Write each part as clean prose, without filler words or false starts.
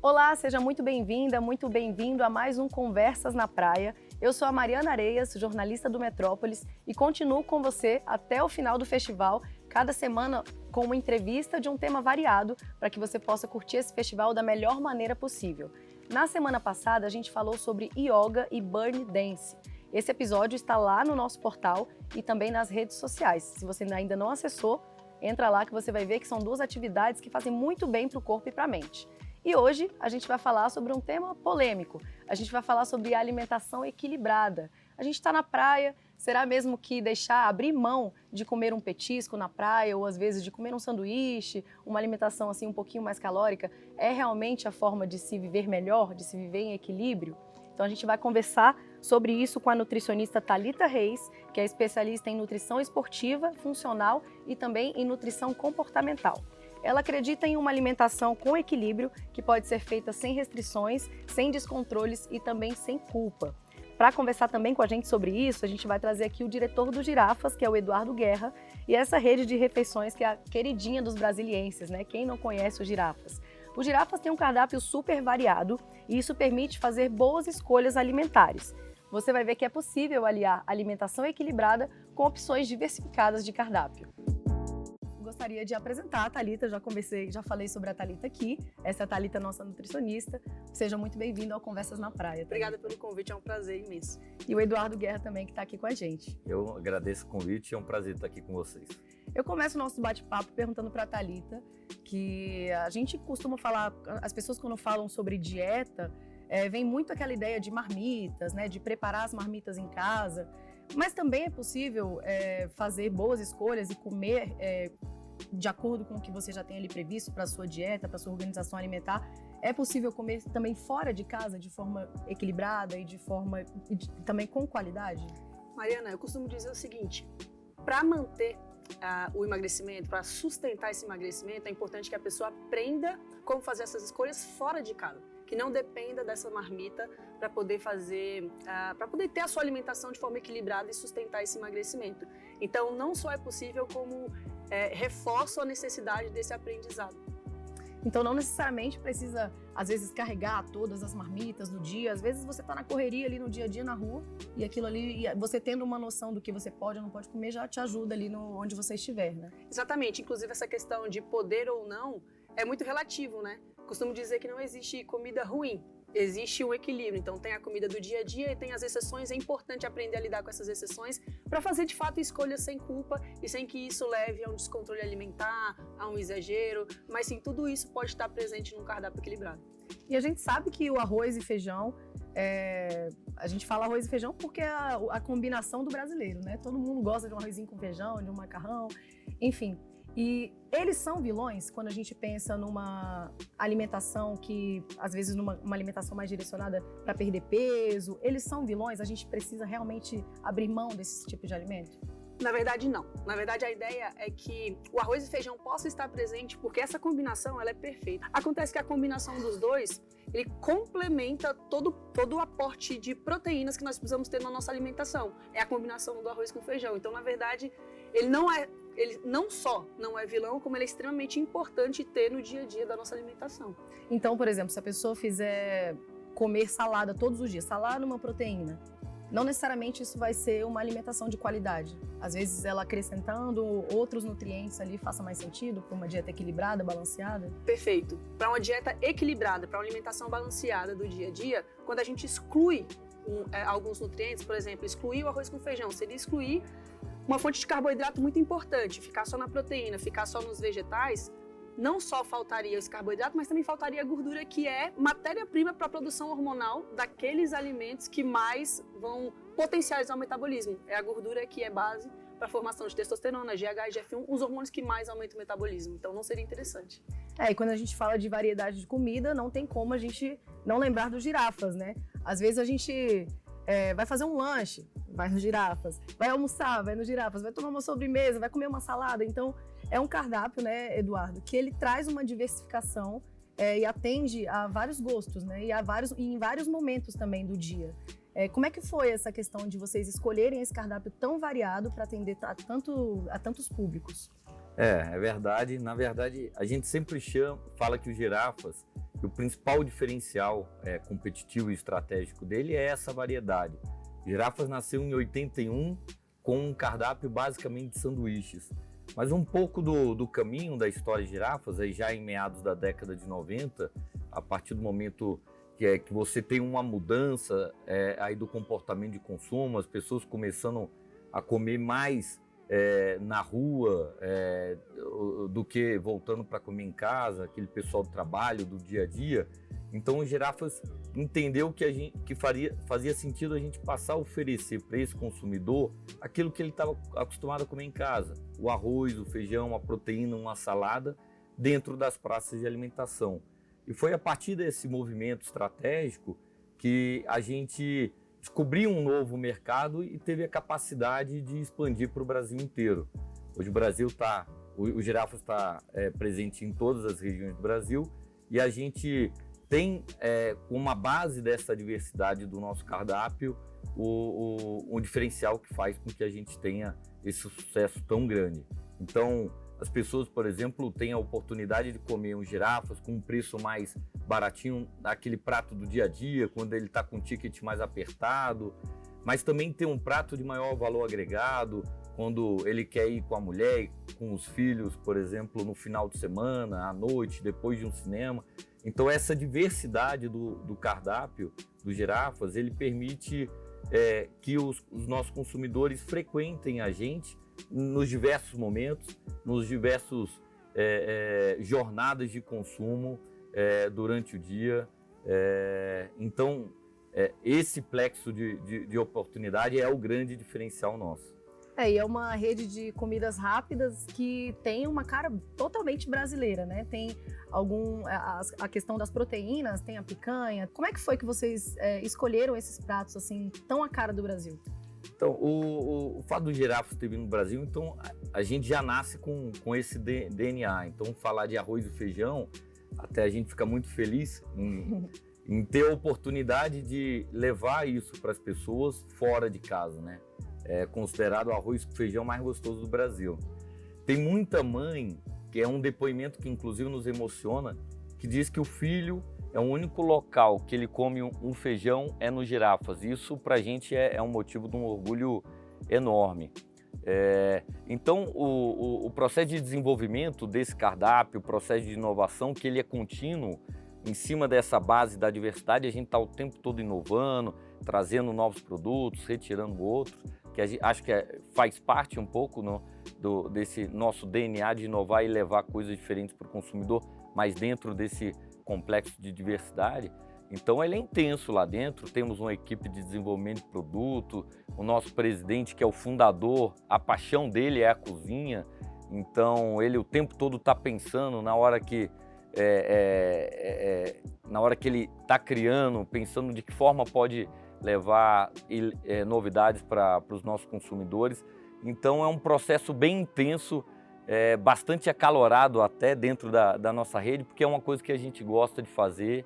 Olá, seja muito bem-vinda, muito bem-vindo a mais um Conversas na Praia. Eu sou a Mariana Areias, jornalista do Metrópolis, e continuo com você até o final do festival, cada semana com uma entrevista de um tema variado, para que você possa curtir esse festival da melhor maneira possível. Na semana passada, a gente falou sobre yoga e burn dance. Esse episódio está lá no nosso portal e também nas redes sociais. Se você ainda não acessou, entra lá que você vai ver que são duas atividades que fazem muito bem para o corpo e para a mente. E hoje a gente vai falar sobre um tema polêmico. A gente vai falar sobre alimentação equilibrada. A gente está na praia, será mesmo que abrir mão de comer um petisco na praia ou às vezes de comer um sanduíche, uma alimentação assim um pouquinho mais calórica, é realmente a forma de se viver melhor, de se viver em equilíbrio? Então a gente vai conversar sobre isso com a nutricionista Thalita Reis, que é especialista em nutrição esportiva, funcional e também em nutrição comportamental. Ela acredita em uma alimentação com equilíbrio, que pode ser feita sem restrições, sem descontroles e também sem culpa. Para conversar também com a gente sobre isso, a gente vai trazer aqui o diretor do Girafas, que é o Eduardo Guerra, e essa rede de refeições que é a queridinha dos brasilienses, né? Quem não conhece o Girafas? O Girafas tem um cardápio super variado e isso permite fazer boas escolhas alimentares. Você vai ver que é possível aliar alimentação equilibrada com opções diversificadas de cardápio. Gostaria de apresentar a Thalita, já falei sobre a Thalita aqui. Essa é a Thalita, nossa nutricionista. Seja muito bem-vindo ao Conversas na Praia. Thalita. Obrigada pelo convite, é um prazer imenso. E o Eduardo Guerra também, que está aqui com a gente. Eu agradeço o convite, é um prazer estar aqui com vocês. Eu começo o nosso bate-papo perguntando para a Thalita que a gente costuma falar, as pessoas quando falam sobre dieta, vem muito aquela ideia de marmitas, né, de preparar as marmitas em casa, mas também é possível fazer boas escolhas e comer de acordo com o que você já tem ali previsto para a sua dieta, para a sua organização alimentar. É possível comer também fora de casa de forma equilibrada e também com qualidade? Mariana, eu costumo dizer o seguinte, para manter o emagrecimento, para sustentar esse emagrecimento, é importante que a pessoa aprenda como fazer essas escolhas fora de casa, que não dependa dessa marmita para poder ter a sua alimentação de forma equilibrada e sustentar esse emagrecimento. Então, não só é possível, como reforça a necessidade desse aprendizado. Então, não necessariamente precisa, às vezes, carregar todas as marmitas do dia. Às vezes, você está na correria ali no dia a dia, na rua, e aquilo ali, você tendo uma noção do que você pode ou não pode comer, já te ajuda ali onde você estiver, né? Exatamente. Inclusive, essa questão de poder ou não é muito relativo, né? Costumo dizer que não existe comida ruim. Existe um equilíbrio, então tem a comida do dia a dia e tem as exceções. É importante aprender a lidar com essas exceções para fazer de fato escolhas sem culpa e sem que isso leve a um descontrole alimentar, a um exagero, mas sim, tudo isso pode estar presente num cardápio equilibrado. E a gente sabe que o arroz e feijão, a gente fala arroz e feijão porque é a combinação do brasileiro, né? Todo mundo gosta de um arrozinho com feijão, de um macarrão, enfim. E eles são vilões quando a gente pensa numa alimentação que, às vezes, numa alimentação mais direcionada para perder peso. Eles são vilões? A gente precisa realmente abrir mão desse tipo de alimento? Na verdade, não. Na verdade, a ideia é que o arroz e feijão possa estar presente porque essa combinação ela é perfeita. Acontece que a combinação dos dois, ele complementa todo o aporte de proteínas que nós precisamos ter na nossa alimentação. É a combinação do arroz com feijão. Então, na verdade, ele não só não é vilão, como ele é extremamente importante ter no dia a dia da nossa alimentação. Então, por exemplo, se a pessoa fizer comer salada todos os dias, salada uma proteína, não necessariamente isso vai ser uma alimentação de qualidade. Às vezes ela acrescentando outros nutrientes ali faça mais sentido para uma dieta equilibrada, balanceada? Perfeito. Para uma dieta equilibrada, para uma alimentação balanceada do dia a dia, quando a gente exclui alguns nutrientes, por exemplo, excluir o arroz com feijão, seria excluir uma fonte de carboidrato muito importante, ficar só na proteína, ficar só nos vegetais, não só faltaria esse carboidrato, mas também faltaria a gordura, que é matéria-prima para a produção hormonal daqueles alimentos que mais vão potencializar o metabolismo. É a gordura que é base para a formação de testosterona, GH e GF1, os hormônios que mais aumentam o metabolismo. Então, não seria interessante. E quando a gente fala de variedade de comida, não tem como a gente não lembrar dos girafas, né? Às vezes a gente vai fazer um lanche, vai no Girafas, vai almoçar, vai no Girafas, vai tomar uma sobremesa, vai comer uma salada. Então, é um cardápio, né, Eduardo, que ele traz uma diversificação e atende a vários gostos, né, e em vários momentos também do dia. Como é que foi essa questão de vocês escolherem esse cardápio tão variado para atender a tantos públicos? É verdade. Na verdade, a gente sempre fala que o Girafas E o principal diferencial competitivo e estratégico dele é essa variedade. Girafas nasceu em 81 com um cardápio basicamente de sanduíches. Mas um pouco do caminho da história de Girafas, aí já em meados da década de 90, a partir do momento que você tem uma mudança aí do comportamento de consumo, as pessoas começando a comer mais na rua do que voltando para comer em casa, aquele pessoal do trabalho, do dia a dia. Então o Girafas entendeu que fazia sentido a gente passar a oferecer para esse consumidor aquilo que ele estava acostumado a comer em casa. O arroz, o feijão, a proteína, uma salada dentro das praças de alimentação. E foi a partir desse movimento estratégico que a gente descobriu um novo mercado e teve a capacidade de expandir para o Brasil inteiro. Hoje o Girafas está presente em todas as regiões do Brasil e a gente tem uma base dessa diversidade do nosso cardápio um diferencial que faz com que a gente tenha esse sucesso tão grande. Então, as pessoas, por exemplo, têm a oportunidade de comer um Girafas com um preço mais baratinho, aquele prato do dia a dia, quando ele está com um ticket mais apertado, mas também tem um prato de maior valor agregado, quando ele quer ir com a mulher, com os filhos, por exemplo, no final de semana, à noite, depois de um cinema. Então essa diversidade do cardápio do Girafas, ele permite que os nossos consumidores frequentem a gente nos diversos momentos, nos diversos jornadas de consumo durante o dia. Então esse plexo de oportunidade é o grande diferencial nosso. E é uma rede de comidas rápidas que tem uma cara totalmente brasileira, né? Tem a questão das proteínas, tem a picanha. Como é que foi que vocês escolheram esses pratos assim tão a cara do Brasil? Então, o fato do Girafas ter vindo no Brasil, então a gente já nasce com esse DNA. Então, falar de arroz e feijão, até a gente fica muito feliz em ter a oportunidade de levar isso para as pessoas fora de casa, né? É considerado o arroz com feijão mais gostoso do Brasil. Tem muita mãe, que é um depoimento que inclusive nos emociona, que diz que o filho é o único local que ele come um feijão no Girafas. Isso pra gente é um motivo de um orgulho enorme. Então o processo de desenvolvimento desse cardápio, o processo de inovação, que ele é contínuo, em cima dessa base da diversidade, a gente está o tempo todo inovando, trazendo novos produtos, retirando outros, que acho que faz parte um pouco desse nosso DNA de inovar e levar coisas diferentes para o consumidor, mas dentro desse complexo de diversidade. Então ele é intenso lá dentro, temos uma equipe de desenvolvimento de produto, o nosso presidente, que é o fundador, a paixão dele é a cozinha, então ele o tempo todo está pensando na hora que ele está criando, pensando de que forma pode levar novidades para os nossos consumidores. Então é um processo bem intenso, bastante acalorado até dentro da nossa rede, porque é uma coisa que a gente gosta de fazer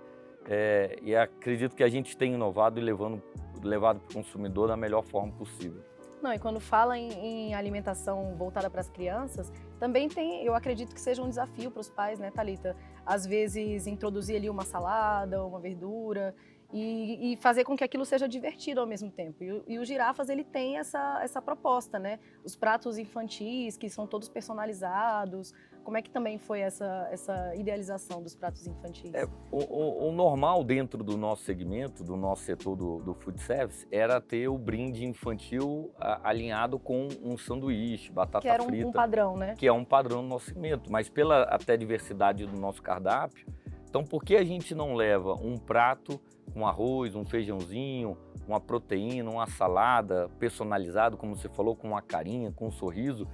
e acredito que a gente tem inovado e levado para o consumidor da melhor forma possível. Não, e quando fala em alimentação voltada para as crianças, também eu acredito que seja um desafio para os pais, né, Thalita? Às vezes introduzir ali uma salada, uma verdura e fazer com que aquilo seja divertido ao mesmo tempo. E o Girafas, ele tem essa proposta, né? Os pratos infantis, que são todos personalizados. Como é que também foi essa idealização dos pratos infantis? O normal dentro do nosso segmento, do nosso setor do food service, era ter o brinde infantil alinhado com um sanduíche, batata frita. Que era um padrão, né? Que é um padrão no nosso segmento, mas pela até diversidade do nosso cardápio, então por que a gente não leva um prato com arroz, um feijãozinho, uma proteína, uma salada personalizado, como você falou, com uma carinha, com um sorriso,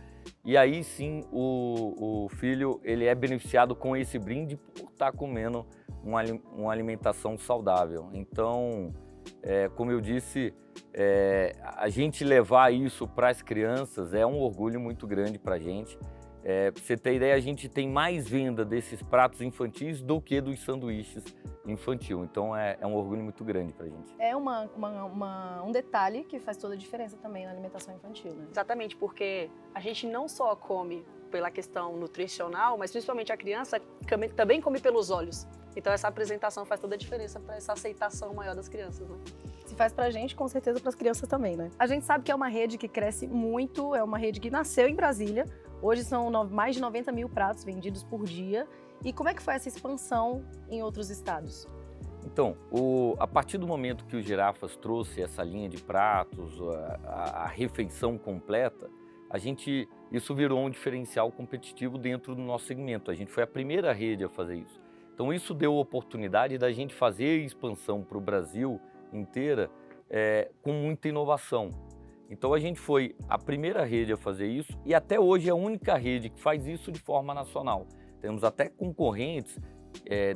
e aí sim o filho ele é beneficiado com esse brinde por estar comendo uma alimentação saudável. Então, como eu disse, a gente levar isso para as crianças é um orgulho muito grande para a gente. Para você ter ideia, a gente tem mais venda desses pratos infantis do que dos sanduíches infantil. Então é um orgulho muito grande para a gente. É um detalhe que faz toda a diferença também na alimentação infantil, né? Exatamente, porque a gente não só come pela questão nutricional, mas principalmente a criança também come pelos olhos. Então essa apresentação faz toda a diferença para essa aceitação maior das crianças, né? Se faz pra gente, com certeza pras crianças também, né? A gente sabe que é uma rede que cresce muito, é uma rede que nasceu em Brasília. Hoje são mais de 90 mil pratos vendidos por dia. E como é que foi essa expansão em outros estados? Então, a partir do momento que o Girafas trouxe essa linha de pratos, a refeição completa, isso virou um diferencial competitivo dentro do nosso segmento. A gente foi a primeira rede a fazer isso. Então isso deu oportunidade da gente fazer expansão para o Brasil inteira com muita inovação. Então a gente foi a primeira rede a fazer isso e até hoje é a única rede que faz isso de forma nacional. Temos até concorrentes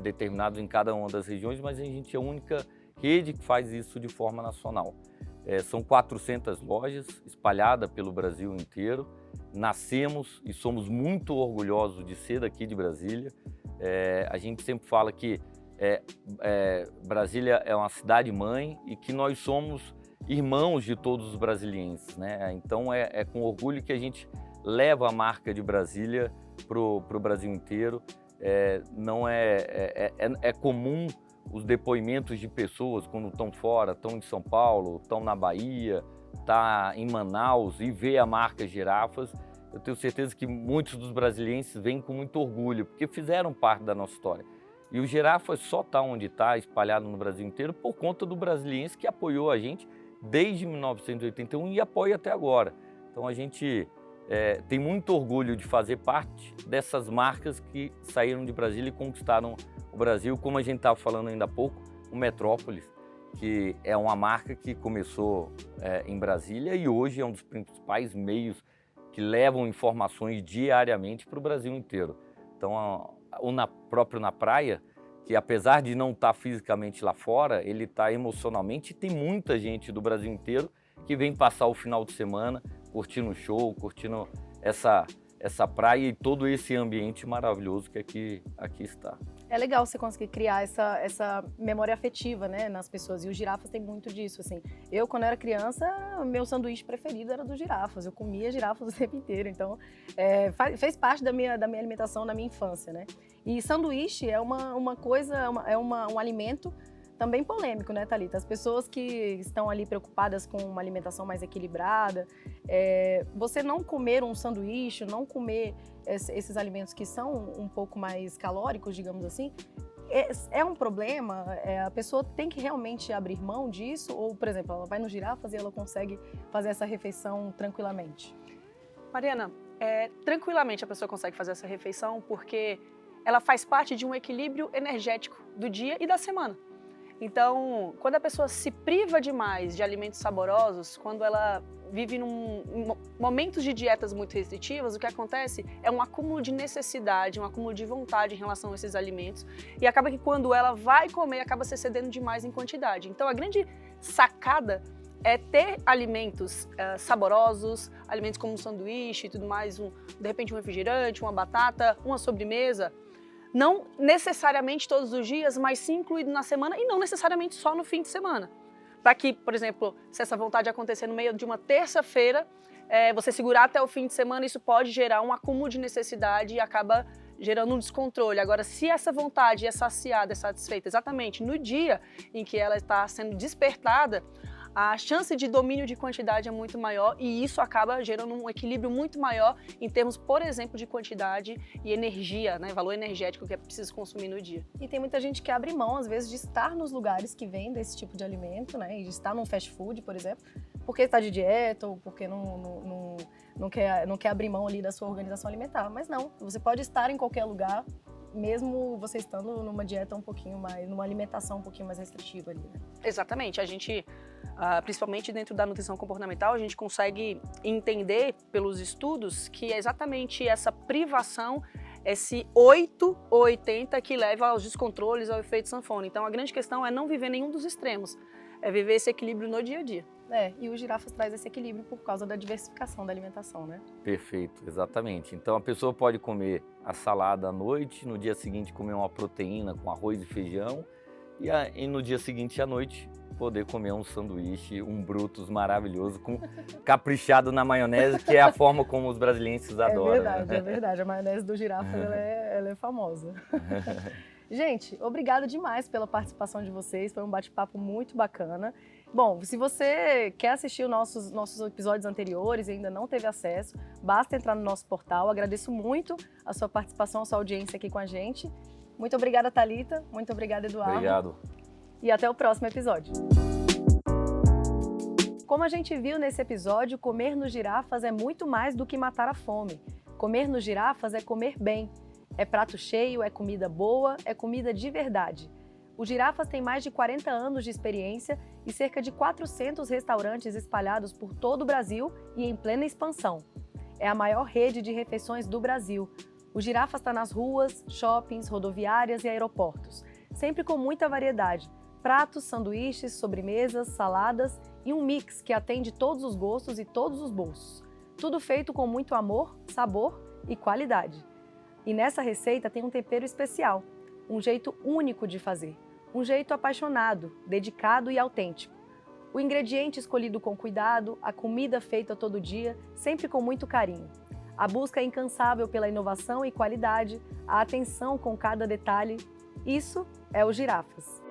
determinados em cada uma das regiões, mas a gente é a única rede que faz isso de forma nacional. São 400 lojas espalhadas pelo Brasil inteiro. Nascemos e somos muito orgulhosos de ser daqui de Brasília. A gente sempre fala que Brasília é uma cidade-mãe e que nós somos irmãos de todos os brasilienses, né? Então é com orgulho que a gente leva a marca de Brasília para o Brasil inteiro. Não é comum os depoimentos de pessoas quando estão fora, estão em São Paulo, estão na Bahia, estão em Manaus e vê a marca Girafas. Eu tenho certeza que muitos dos brasilienses vêm com muito orgulho, porque fizeram parte da nossa história. E o Girafas só está onde está, espalhado no Brasil inteiro, por conta do brasiliense que apoiou a gente desde 1981 e apoia até agora. Então a gente tem muito orgulho de fazer parte dessas marcas que saíram de Brasília e conquistaram o Brasil, como a gente estava falando ainda há pouco, o Metrópolis, que é uma marca que começou em Brasília e hoje é um dos principais meios que levam informações diariamente para o Brasil inteiro. Então, próprio na praia, que apesar de não estar fisicamente lá fora, ele está emocionalmente e tem muita gente do Brasil inteiro que vem passar o final de semana curtindo o show, curtindo essa praia e todo esse ambiente maravilhoso que aqui está. É legal você conseguir criar essa memória afetiva, né, nas pessoas. E os Girafas têm muito disso, assim. Eu, quando era criança, meu sanduíche preferido era do Girafas. Eu comia Girafas o tempo inteiro. Então, fez parte da minha alimentação na minha infância, né? E sanduíche é uma coisa, um alimento também polêmico, né, Thalita? As pessoas que estão ali preocupadas com uma alimentação mais equilibrada, você não comer um sanduíche, não comer esses alimentos que são um pouco mais calóricos, digamos assim, é um problema? A pessoa tem que realmente abrir mão disso? Ou, por exemplo, ela vai no Girafas e ela consegue fazer essa refeição tranquilamente? Mariana, tranquilamente a pessoa consegue fazer essa refeição porque ela faz parte de um equilíbrio energético do dia e da semana. Então, quando a pessoa se priva demais de alimentos saborosos, quando ela vive em momentos de dietas muito restritivas, o que acontece é um acúmulo de necessidade, um acúmulo de vontade em relação a esses alimentos e acaba que quando ela vai comer, acaba se excedendo demais em quantidade. Então, a grande sacada é ter alimentos saborosos, alimentos como um sanduíche e tudo mais, de repente um refrigerante, uma batata, uma sobremesa, não necessariamente todos os dias, mas sim incluído na semana e não necessariamente só no fim de semana. Para que, por exemplo, se essa vontade acontecer no meio de uma terça-feira, você segurar até o fim de semana, isso pode gerar um acúmulo de necessidade e acaba gerando um descontrole. Agora, se essa vontade é saciada, é satisfeita exatamente no dia em que ela está sendo despertada, a chance de domínio de quantidade é muito maior e isso acaba gerando um equilíbrio muito maior em termos, por exemplo, de quantidade e energia, né? Valor energético que é preciso consumir no dia. E tem muita gente que abre mão, às vezes, de estar nos lugares que vendem esse tipo de alimento, né? E de estar num fast food, por exemplo, porque está de dieta ou porque não quer abrir mão ali da sua organização alimentar. Mas não, você pode estar em qualquer lugar, mesmo você estando numa dieta um pouquinho mais, numa alimentação um pouquinho mais restritiva ali, né? Exatamente, a gente, principalmente dentro da nutrição comportamental, a gente consegue entender pelos estudos que é exatamente essa privação, esse 8 ou 80 que leva aos descontroles, ao efeito sanfona. Então a grande questão é não viver nenhum dos extremos, é viver esse equilíbrio no dia a dia. E o Girafas traz esse equilíbrio por causa da diversificação da alimentação, né? Perfeito, exatamente. Então a pessoa pode comer a salada à noite, no dia seguinte comer uma proteína com arroz e feijão e no dia seguinte à noite poder comer um sanduíche, um Brutus maravilhoso, caprichado na maionese, que é a forma como os brasilienses adoram. Verdade, é verdade. A maionese do Girafas, ela é famosa. Gente, obrigada demais pela participação de vocês, foi um bate-papo muito bacana. Bom, se você quer assistir os nossos episódios anteriores e ainda não teve acesso, basta entrar no nosso portal. Agradeço muito a sua participação, a sua audiência aqui com a gente. Muito obrigada, Thalita. Muito obrigada, Eduardo. Obrigado. E até o próximo episódio. Como a gente viu nesse episódio, comer nos Girafas é muito mais do que matar a fome. Comer nos Girafas é comer bem. É prato cheio, é comida boa, é comida de verdade. O Girafas tem mais de 40 anos de experiência e cerca de 400 restaurantes espalhados por todo o Brasil e em plena expansão. É a maior rede de refeições do Brasil. O Girafas está nas ruas, shoppings, rodoviárias e aeroportos, sempre com muita variedade. Pratos, sanduíches, sobremesas, saladas e um mix que atende todos os gostos e todos os bolsos. Tudo feito com muito amor, sabor e qualidade. E nessa receita tem um tempero especial, um jeito único de fazer, um jeito apaixonado, dedicado e autêntico. O ingrediente escolhido com cuidado, a comida feita todo dia, sempre com muito carinho. A busca incansável pela inovação e qualidade, a atenção com cada detalhe, isso é o Girafas.